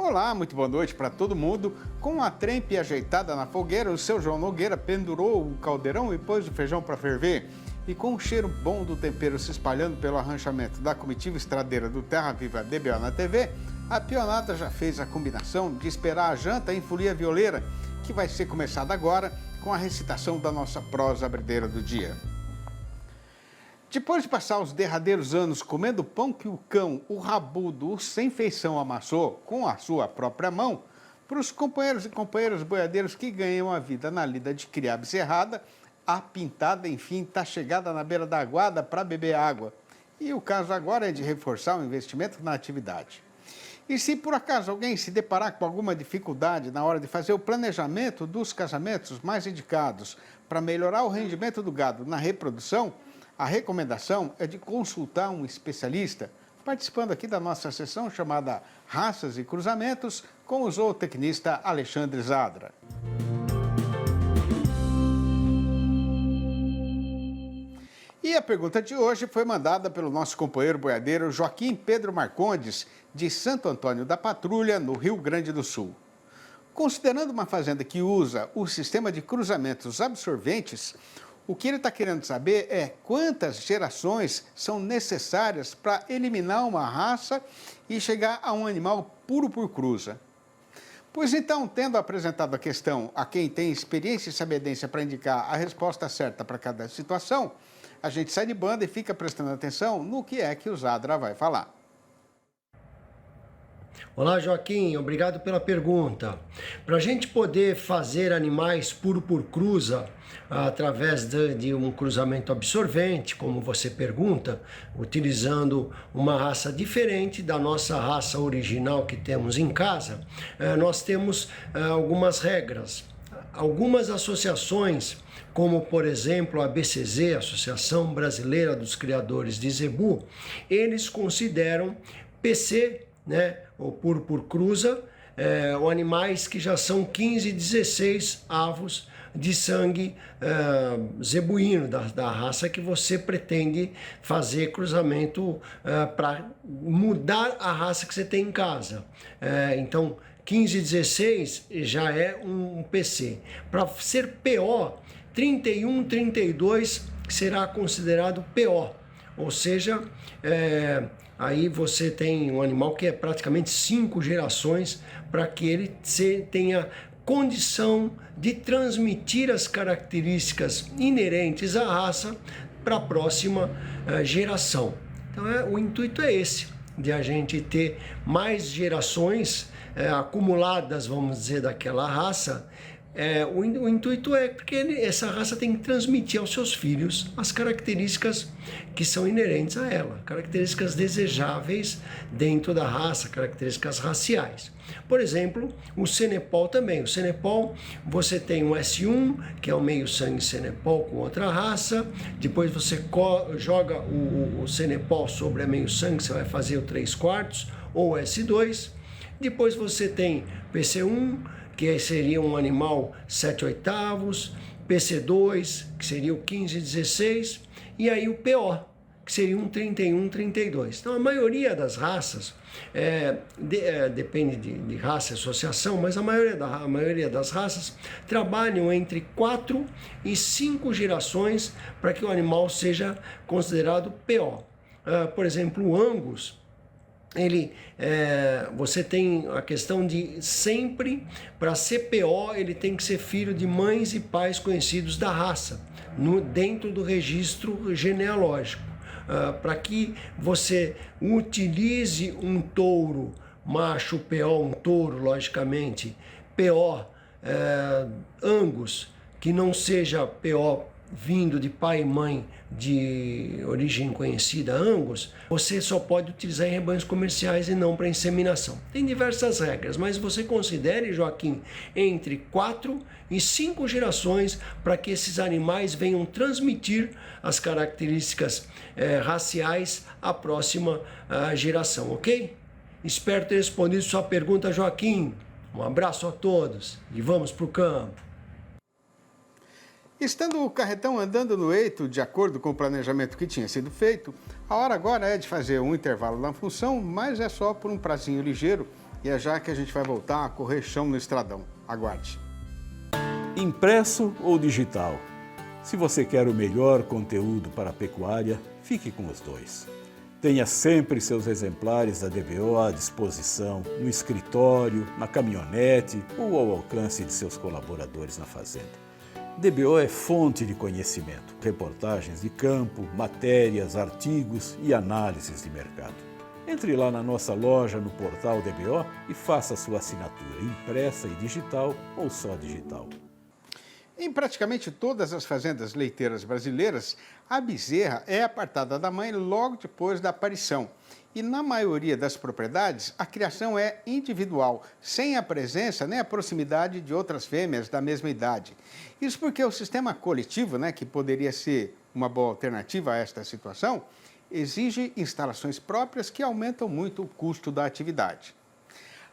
Olá, muito boa noite para todo mundo. Com a trempe ajeitada na fogueira, o seu João Nogueira pendurou o caldeirão e pôs o feijão para ferver. E com o cheiro bom do tempero se espalhando pelo arranchamento da comitiva estradeira do Terra Viva DBO na TV, a pionata já fez a combinação de esperar a janta em folia violeira, que vai ser começada agora com a recitação da nossa prosa abrideira do dia. Depois de passar os derradeiros anos comendo pão que o cão, o rabudo, o sem feição amassou com a sua própria mão, para os companheiros e companheiras boiadeiros que ganham a vida na lida de criar becerrada, a pintada, enfim, está chegada na beira da aguada para beber água. E o caso agora é de reforçar o investimento na atividade. E se por acaso alguém se deparar com alguma dificuldade na hora de fazer o planejamento dos casamentos mais indicados para melhorar o rendimento do gado na reprodução, a recomendação é de consultar um especialista, participando aqui da nossa sessão chamada Raças e Cruzamentos, com o zootecnista Alexandre Zadra. E a pergunta de hoje foi mandada pelo nosso companheiro boiadeiro Joaquim Pedro Marcondes, de Santo Antônio da Patrulha, no Rio Grande do Sul. Considerando uma fazenda que usa o sistema de cruzamentos absorventes, o que ele está querendo saber é quantas gerações são necessárias para eliminar uma raça e chegar a um animal puro por cruza. Pois então, tendo apresentado a questão a quem tem experiência e sabedência para indicar a resposta certa para cada situação, a gente sai de banda e fica prestando atenção no que é que o Zadra vai falar. Olá, Joaquim, obrigado pela pergunta. Para a gente poder fazer animais puro por cruza, através de um cruzamento absorvente, como você pergunta, utilizando uma raça diferente da nossa raça original que temos em casa, nós temos algumas regras. Algumas associações, como por exemplo a ABCZ, Associação Brasileira dos Criadores de Zebu, eles consideram PC, ou puro por cruza, ou animais que já são 15, 16 avos de sangue zebuíno, da raça que você pretende fazer cruzamento para mudar a raça que você tem em casa. Então, 15, 16 já é um PC. Para ser PO, 31, 32 será considerado PO, ou seja, aí você tem um animal que é praticamente 5 gerações para que ele tenha condição de transmitir as características inerentes à raça para a próxima geração. Então o intuito é esse, de a gente ter mais gerações acumuladas, vamos dizer, daquela raça. O intuito é porque essa raça tem que transmitir aos seus filhos as características que são inerentes a ela, características desejáveis dentro da raça, características raciais. Por exemplo, o Cenepol também. O Cenepol, você tem um S1, que é o meio sangue Cenepol com outra raça, depois você joga o Cenepol sobre a meio sangue, você vai fazer o 3/4 ou o S2, depois você tem PC1, que seria um animal 7/8, PC2, que seria o 15, 16, e aí o PO, que seria um 31, 32. Então a maioria das raças, depende de raça e associação, mas a maioria das raças trabalham entre 4 e 5 gerações para que o animal seja considerado PO. Por exemplo, o Angus, você tem a questão de sempre, para ser PO, ele tem que ser filho de mães e pais conhecidos da raça, dentro do registro genealógico. Para que você utilize um touro macho PO, um touro, logicamente, PO Angus, que não seja PO vindo de pai e mãe de origem conhecida, Angus, você só pode utilizar em rebanhos comerciais e não para inseminação. Tem diversas regras, mas você considere, Joaquim, entre 4 e 5 gerações para que esses animais venham transmitir as características raciais à próxima geração, ok? Espero ter respondido sua pergunta, Joaquim. Um abraço a todos e vamos para o campo. Estando o carretão andando no eito, de acordo com o planejamento que tinha sido feito, a hora agora é de fazer um intervalo na função, mas é só por um prazinho ligeiro, E é já que a gente vai voltar a correr chão no estradão. Aguarde. Impresso ou digital? Se você quer o melhor conteúdo para a pecuária, fique com os dois. Tenha sempre seus exemplares da DBO à disposição, no escritório, na caminhonete ou ao alcance de seus colaboradores na fazenda. DBO é fonte de conhecimento, reportagens de campo, matérias, artigos e análises de mercado. Entre lá na nossa loja no portal DBO e faça sua assinatura impressa e digital ou só digital. Em praticamente todas as fazendas leiteiras brasileiras, a bezerra é apartada da mãe logo depois da aparição. E na maioria das propriedades, a criação é individual, sem a presença nem a proximidade de outras fêmeas da mesma idade. Isso porque o sistema coletivo, que poderia ser uma boa alternativa a esta situação, exige instalações próprias que aumentam muito o custo da atividade.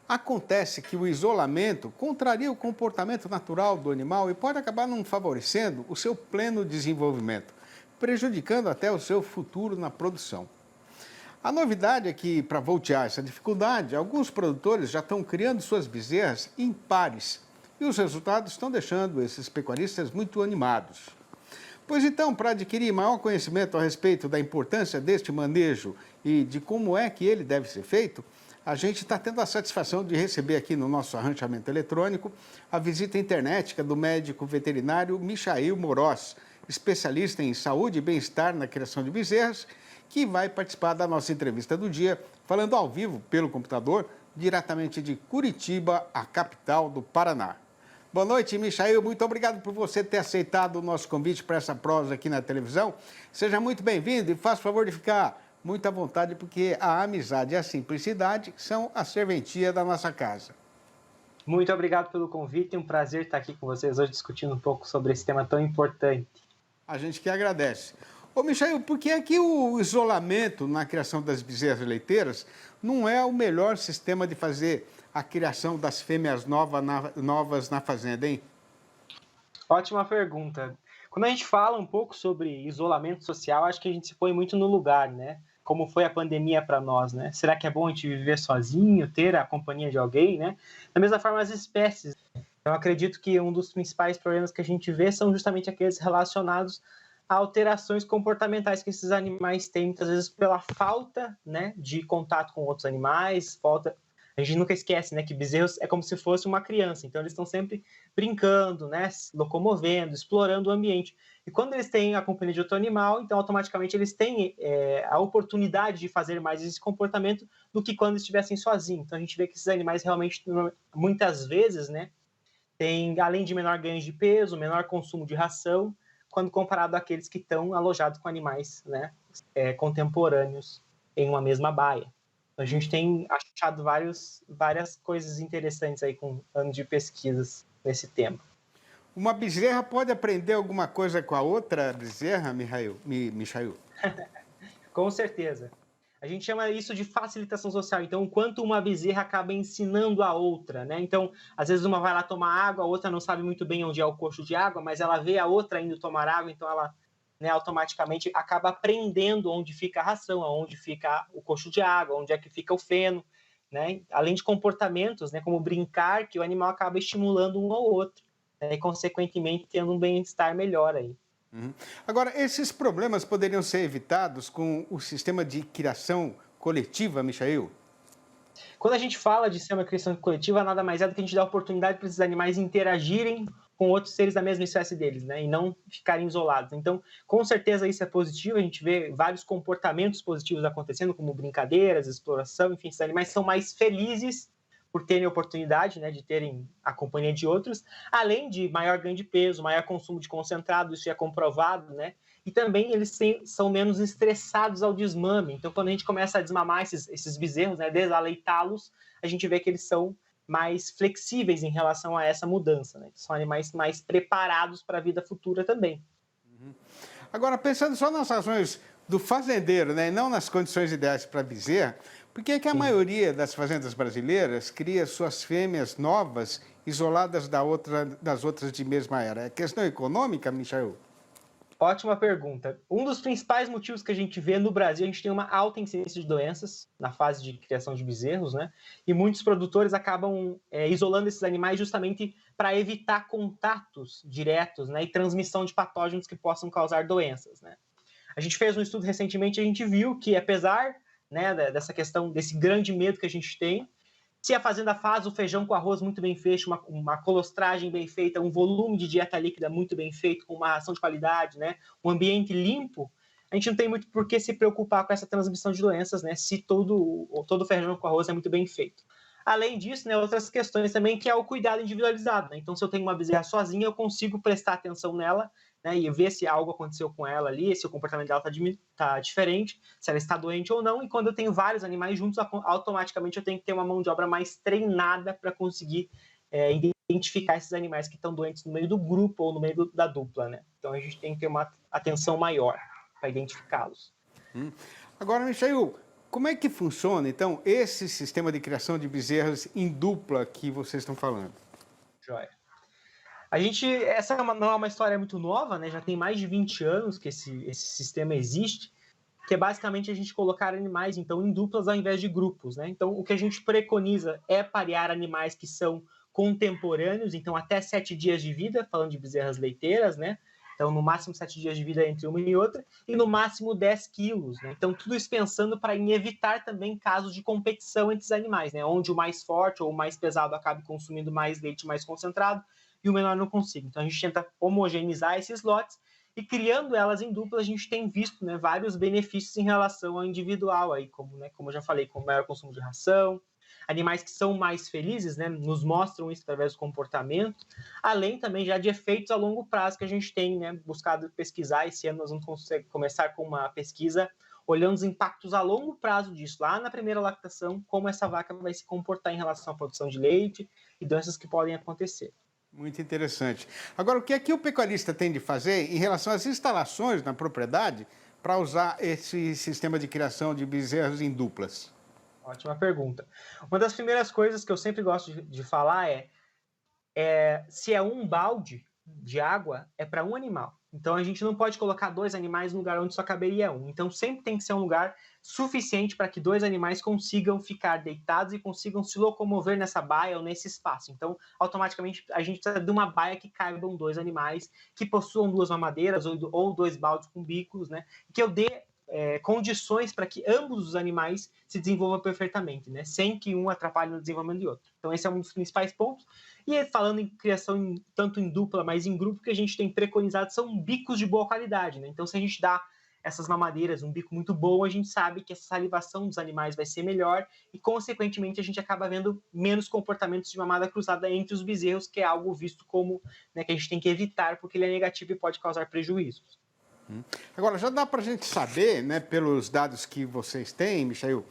Acontece que o isolamento contraria o comportamento natural do animal e pode acabar não favorecendo o seu pleno desenvolvimento, prejudicando até o seu futuro na produção. A novidade é que, para voltear essa dificuldade, alguns produtores já estão criando suas bezerras em pares e os resultados estão deixando esses pecuaristas muito animados. Pois então, para adquirir maior conhecimento a respeito da importância deste manejo e de como é que ele deve ser feito, a gente está tendo a satisfação de receber aqui no nosso arranchamento eletrônico a visita internética do médico veterinário Michael Moroz, especialista em saúde e bem-estar na criação de bezerras, que vai participar da nossa entrevista do dia, falando ao vivo pelo computador, diretamente de Curitiba, a capital do Paraná. Boa noite, Michael. Muito obrigado por você ter aceitado o nosso convite para essa prosa aqui na televisão. Seja muito bem-vindo e faça o favor de ficar muito à vontade, porque a amizade e a simplicidade são a serventia da nossa casa. Muito obrigado pelo convite. É um prazer estar aqui com vocês hoje discutindo um pouco sobre esse tema tão importante. A gente que agradece. Ô, Michael, por que é que o isolamento na criação das bezerras leiteiras não é o melhor sistema de fazer a criação das fêmeas novas na fazenda, hein? Ótima pergunta. Quando a gente fala um pouco sobre isolamento social, acho que a gente se põe muito no lugar, né? Como foi a pandemia para nós, né? Será que é bom a gente viver sozinho, ter a companhia de alguém, né? Da mesma forma, as espécies. Eu acredito que um dos principais problemas que a gente vê são justamente aqueles relacionados a alterações comportamentais que esses animais têm, muitas vezes pela falta, né, de contato com outros animais, A gente nunca esquece, né, que bezerros é como se fosse uma criança, então eles estão sempre brincando, né, se locomovendo, explorando o ambiente. E quando eles têm a companhia de outro animal, então automaticamente eles têm a oportunidade de fazer mais esse comportamento do que quando estivessem sozinhos. Então a gente vê que esses animais realmente, muitas vezes, né, têm, além de menor ganho de peso, menor consumo de ração, quando comparado àqueles que estão alojados com animais, né, contemporâneos em uma mesma baia. A gente tem achado várias coisas interessantes aí com anos de pesquisas nesse tema. Uma bezerra pode aprender alguma coisa com a outra bezerra, Michael? Com certeza. A gente chama isso de facilitação social. Então, enquanto uma bezerra acaba ensinando a outra, né? Então, às vezes uma vai lá tomar água, a outra não sabe muito bem onde é o coxo de água, mas ela vê a outra indo tomar água, então ela, né, automaticamente acaba aprendendo onde fica a ração, onde fica o coxo de água, onde é que fica o feno, né? Além de comportamentos, né, como brincar, que o animal acaba estimulando um ao outro, né, e consequentemente tendo um bem-estar melhor aí. Uhum. Agora, esses problemas poderiam ser evitados com o sistema de criação coletiva, Michael? Quando a gente fala de sistema de criação coletiva, nada mais é do que a gente dar oportunidade para esses animais interagirem com outros seres da mesma espécie deles, né? E não ficarem isolados. Então, com certeza isso é positivo, a gente vê vários comportamentos positivos acontecendo, como brincadeiras, exploração, enfim, esses animais são mais felizes por terem a oportunidade, né, de terem a companhia de outros, além de maior ganho de peso, maior consumo de concentrado, isso é comprovado, né? E também eles são menos estressados ao desmame. Então, quando a gente começa a desmamar esses bezerros, né, desaleitá-los, a gente vê que eles são mais flexíveis em relação a essa mudança, né? São animais mais preparados para a vida futura também. Agora, pensando só nas razões do fazendeiro, né, e não nas condições ideais para a bezerra, por que a maioria das fazendas brasileiras cria suas fêmeas novas isoladas das outras de mesma era? É questão econômica, Michael? Ótima pergunta. Um dos principais motivos que a gente vê no Brasil, a gente tem uma alta incidência de doenças na fase de criação de bezerros, né? E muitos produtores acabam isolando esses animais justamente para evitar contatos diretos, né? E transmissão de patógenos que possam causar doenças, né? A gente fez um estudo recentemente e a gente viu que, apesar, né, dessa questão, desse grande medo que a gente tem, se a fazenda faz o feijão com arroz muito bem feito, uma colostragem bem feita, um volume de dieta líquida muito bem feito, com uma ração de qualidade, né, um ambiente limpo, a gente não tem muito por que se preocupar com essa transmissão de doenças, né, se todo o feijão com arroz é muito bem feito. Além disso, né, outras questões também, que é o cuidado individualizado, né? Então, se eu tenho uma bezerra sozinha, eu consigo prestar atenção nela, né, e ver se algo aconteceu com ela ali, se o comportamento dela está diferente, se ela está doente ou não. E quando eu tenho vários animais juntos, automaticamente eu tenho que ter uma mão de obra mais treinada para conseguir identificar esses animais que estão doentes no meio do grupo ou no meio da dupla, né? Então a gente tem que ter uma atenção maior para identificá-los. Agora, Michael, como é que funciona, então, esse sistema de criação de bezerros em dupla que vocês estão falando? Joia. Essa não é uma história muito nova, né? Já tem mais de 20 anos que esse sistema existe, que é basicamente a gente colocar animais, então, em duplas ao invés de grupos, né? Então, o que a gente preconiza é parear animais que são contemporâneos, então, até 7 dias de vida, falando de bezerras leiteiras, né? Então, no máximo 7 dias de vida entre uma e outra, e no máximo 10 quilos, né? Então, tudo isso pensando para evitar também casos de competição entre os animais, né? Onde o mais forte ou o mais pesado acabe consumindo mais leite mais concentrado, e o menor não consiga. Então, a gente tenta homogeneizar esses lotes e, criando elas em dupla, a gente tem visto, né, vários benefícios em relação ao individual, aí, como eu já falei, com maior consumo de ração, animais que são mais felizes, né, nos mostram isso através do comportamento, além também já de efeitos a longo prazo que a gente tem, né, buscado pesquisar. Esse ano nós vamos começar com uma pesquisa olhando os impactos a longo prazo disso, lá na primeira lactação, como essa vaca vai se comportar em relação à produção de leite e doenças que podem acontecer. Muito interessante. Agora, o que é que o pecuarista tem de fazer em relação às instalações na propriedade para usar esse sistema de criação de bezerros em duplas? Ótima pergunta. Uma das primeiras coisas que eu sempre gosto de falar se é um balde de água, é para um animal. Então, a gente não pode colocar 2 animais no lugar onde só caberia um. Então, sempre tem que ser um lugar suficiente para que 2 animais consigam ficar deitados e consigam se locomover nessa baia ou nesse espaço. Então, automaticamente, a gente precisa de uma baia que caibam 2 animais, que possuam 2 mamadeiras ou 2 baldes com bicos, né? Que eu dê condições para que ambos os animais se desenvolvam perfeitamente, né? Sem que um atrapalhe no desenvolvimento do outro. Então, esse é um dos principais pontos. E falando em criação tanto em dupla, mas em grupo, que a gente tem preconizado são bicos de boa qualidade, né? Então, se a gente dá essas mamadeiras, um bico muito bom, a gente sabe que essa salivação dos animais vai ser melhor e, consequentemente, a gente acaba vendo menos comportamentos de mamada cruzada entre os bezerros, que é algo visto como, né, que a gente tem que evitar, porque ele é negativo e pode causar prejuízos. Agora, já dá para a gente saber, né, pelos dados que vocês têm, Michael,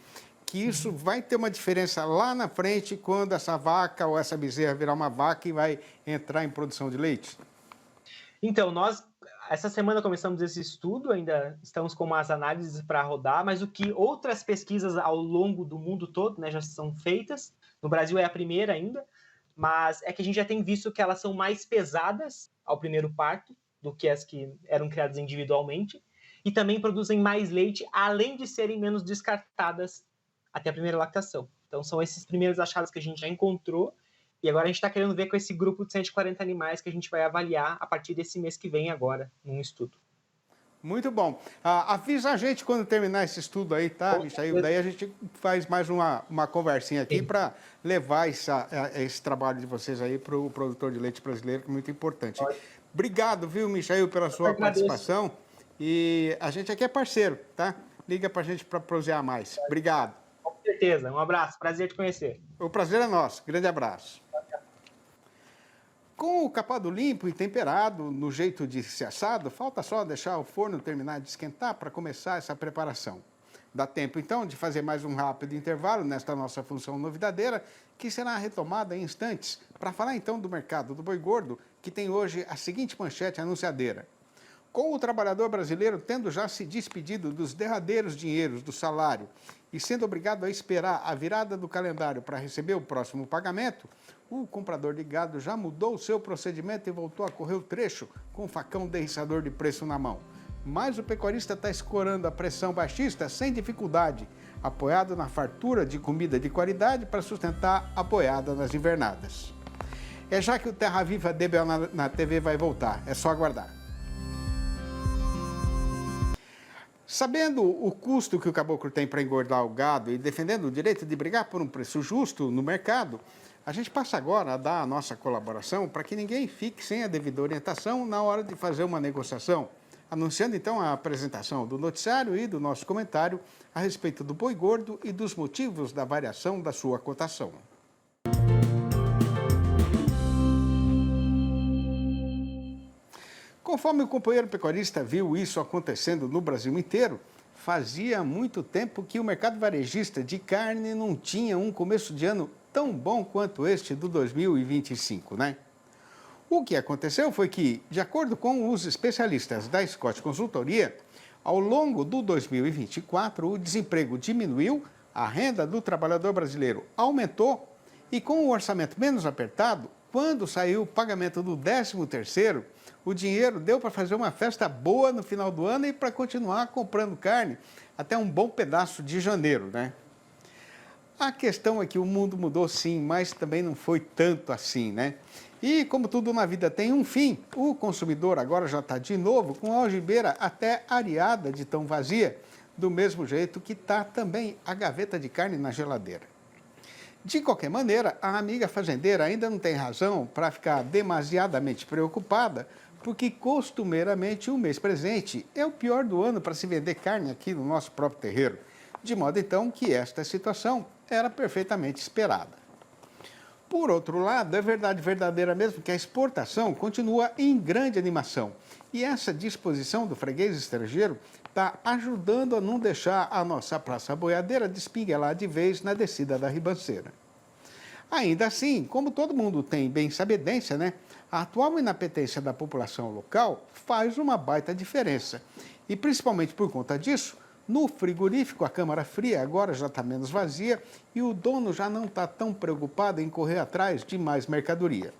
que isso vai ter uma diferença lá na frente quando essa vaca ou essa bezerra virar uma vaca e vai entrar em produção de leite? Então, essa semana começamos esse estudo, ainda estamos com umas análises para rodar, mas o que outras pesquisas ao longo do mundo todo, né, já são feitas, no Brasil é a primeira ainda, mas é que a gente já tem visto que elas são mais pesadas ao primeiro parto do que as que eram criadas individualmente, e também produzem mais leite, além de serem menos descartadas até a primeira lactação. Então, são esses primeiros achados que a gente já encontrou, e agora a gente está querendo ver com esse grupo de 140 animais que a gente vai avaliar a partir desse mês que vem agora, num estudo. Muito bom. Avisa a gente quando terminar esse estudo aí, tá, Michael? Daí a gente faz mais uma conversinha aqui para levar esse trabalho de vocês aí para o produtor de leite brasileiro, que é muito importante. Obrigado, viu, Michael, pela sua participação. E a gente aqui é parceiro, tá? Liga para a gente para prosear mais. Obrigado. Com certeza. Um abraço. Prazer te conhecer. O prazer é nosso. Grande abraço. Com o capado limpo e temperado no jeito de ser assado, falta só deixar o forno terminar de esquentar para começar essa preparação. Dá tempo, então, de fazer mais um rápido intervalo nesta nossa função novidadeira, que será retomada em instantes, para falar, então, do mercado do boi gordo, que tem hoje a seguinte manchete anunciadeira. Com o trabalhador brasileiro tendo já se despedido dos derradeiros dinheiros do salário e sendo obrigado a esperar a virada do calendário para receber o próximo pagamento, o comprador de gado já mudou o seu procedimento e voltou a correr o trecho com o facão derriçador de preço na mão. Mas o pecuarista está escorando a pressão baixista sem dificuldade, apoiado na fartura de comida de qualidade para sustentar a boiada nas invernadas. É já que o Terra Viva DBO na TV vai voltar, é só aguardar. Sabendo o custo que o caboclo tem para engordar o gado e defendendo o direito de brigar por um preço justo no mercado, a gente passa agora a dar a nossa colaboração para que ninguém fique sem a devida orientação na hora de fazer uma negociação, anunciando então a apresentação do noticiário e do nosso comentário a respeito do boi gordo e dos motivos da variação da sua cotação. Conforme o companheiro pecuarista viu isso acontecendo no Brasil inteiro, fazia muito tempo que o mercado varejista de carne não tinha um começo de ano tão bom quanto este do 2025, né? O que aconteceu foi que, de acordo com os especialistas da Scott Consultoria, ao longo do 2024 o desemprego diminuiu, a renda do trabalhador brasileiro aumentou e com o orçamento menos apertado, quando saiu o pagamento do 13º, o dinheiro deu para fazer uma festa boa no final do ano e para continuar comprando carne até um bom pedaço de janeiro, né? A questão é que o mundo mudou sim, mas também não foi tanto assim, né? E como tudo na vida tem um fim, o consumidor agora já está de novo com a algibeira até areada de tão vazia, do mesmo jeito que está também a gaveta de carne na geladeira. De qualquer maneira, a amiga fazendeira ainda não tem razão para ficar demasiadamente preocupada, porque costumeiramente o mês presente é o pior do ano para se vender carne aqui no nosso próprio terreiro, de modo então que esta situação era perfeitamente esperada. Por outro lado, é verdade verdadeira mesmo que a exportação continua em grande animação, e essa disposição do freguês estrangeiro está ajudando a não deixar a nossa praça boiadeira despinguelar de vez na descida da ribanceira. Ainda assim, como todo mundo tem bem sabedência, né, a atual inapetência da população local faz uma baita diferença. E principalmente por conta disso, no frigorífico a câmara fria agora já está menos vazia e o dono já não está tão preocupado em correr atrás de mais mercadoria.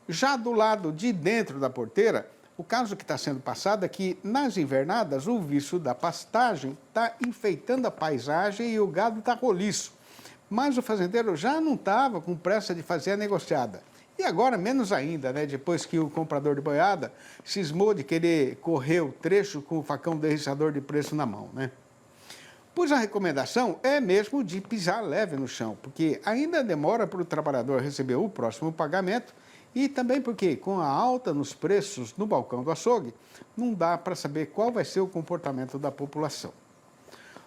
Já do lado de dentro da porteira, o caso que está sendo passado é que, nas invernadas, o vício da pastagem está enfeitando a paisagem e o gado está roliço. Mas o fazendeiro já não estava com pressa de fazer a negociada. E agora menos ainda, né? Depois que o comprador de boiada cismou de querer correr o trecho com o facão derriçador de preço na mão, né? Pois a recomendação é mesmo de pisar leve no chão, porque ainda demora para o trabalhador receber o próximo pagamento e também porque, com a alta nos preços no balcão do açougue, não dá para saber qual vai ser o comportamento da população.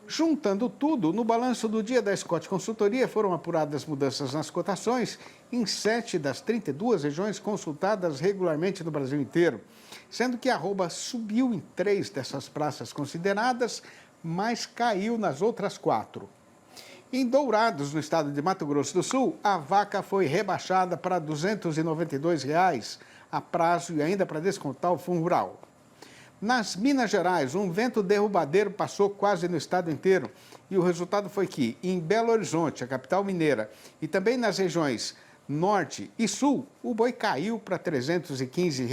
Juntando tudo, no balanço do dia da Scott Consultoria foram apuradas mudanças nas cotações em 7 das 32 regiões consultadas regularmente no Brasil inteiro, sendo que a arroba subiu em 3 dessas praças consideradas, mas caiu nas outras 4. Em Dourados, no estado de Mato Grosso do Sul, a vaca foi rebaixada para R$ 292 a prazo e ainda para descontar o fundo rural. Nas Minas Gerais, um vento derrubadeiro passou quase no estado inteiro e o resultado foi que, em Belo Horizonte, a capital mineira, e também nas regiões Norte e Sul, o boi caiu para R$ 315.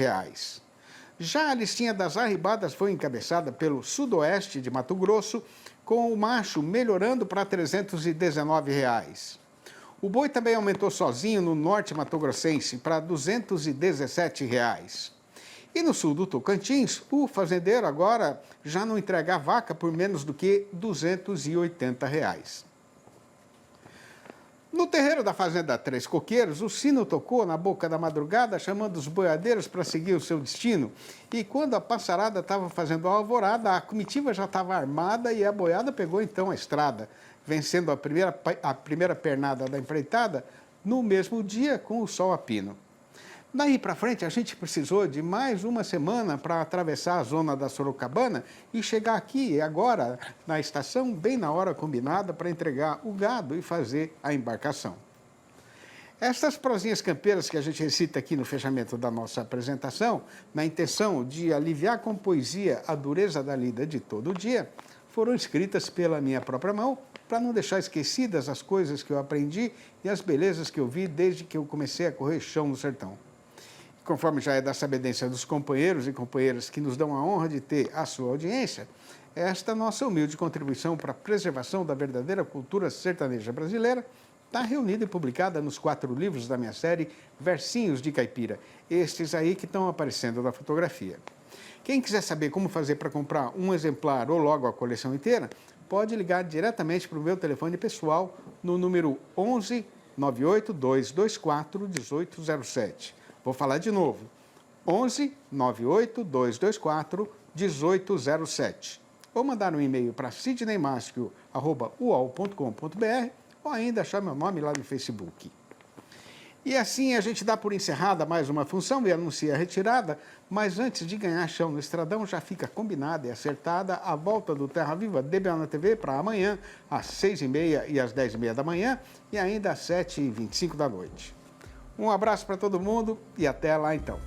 Já a listinha das arribadas foi encabeçada pelo Sudoeste de Mato Grosso, com o macho melhorando para R$ 319. O boi também aumentou sozinho no Norte Mato-Grossense para R$ 217. E no sul do Tocantins, o fazendeiro agora já não entrega a vaca por menos do que R$ 280. No terreiro da fazenda Três Coqueiros, o sino tocou na boca da madrugada, chamando os boiadeiros para seguir o seu destino. E quando a passarada estava fazendo a alvorada, a comitiva já estava armada e a boiada pegou então a estrada, vencendo a primeira pernada da empreitada no mesmo dia com o sol a pino. Daí para frente, a gente precisou de mais uma semana para atravessar a zona da Sorocabana e chegar aqui agora na estação, bem na hora combinada para entregar o gado e fazer a embarcação. Essas prosinhas campeiras que a gente recita aqui no fechamento da nossa apresentação, na intenção de aliviar com poesia a dureza da lida de todo dia, foram escritas pela minha própria mão, para não deixar esquecidas as coisas que eu aprendi e as belezas que eu vi desde que eu comecei a correr chão no sertão. Conforme já é da sabedência dos companheiros e companheiras que nos dão a honra de ter a sua audiência, esta nossa humilde contribuição para a preservação da verdadeira cultura sertaneja brasileira está reunida e publicada nos 4 livros da minha série Versinhos de Caipira, estes aí que estão aparecendo na fotografia. Quem quiser saber como fazer para comprar um exemplar ou logo a coleção inteira, pode ligar diretamente para o meu telefone pessoal no número 11 98 224 1807. Vou falar de novo, 11 98 224 1807. Ou mandar um e-mail para sidneymaschio@uol.com.br ou ainda achar meu nome lá no Facebook. E assim a gente dá por encerrada mais uma função e anuncia a retirada, mas antes de ganhar chão no Estradão, já fica combinada e acertada a volta do Terra Viva DBA na TV para amanhã, às 6h30 e às 10h30 da manhã e ainda às 7h25 da noite. Um abraço para todo mundo e até lá então.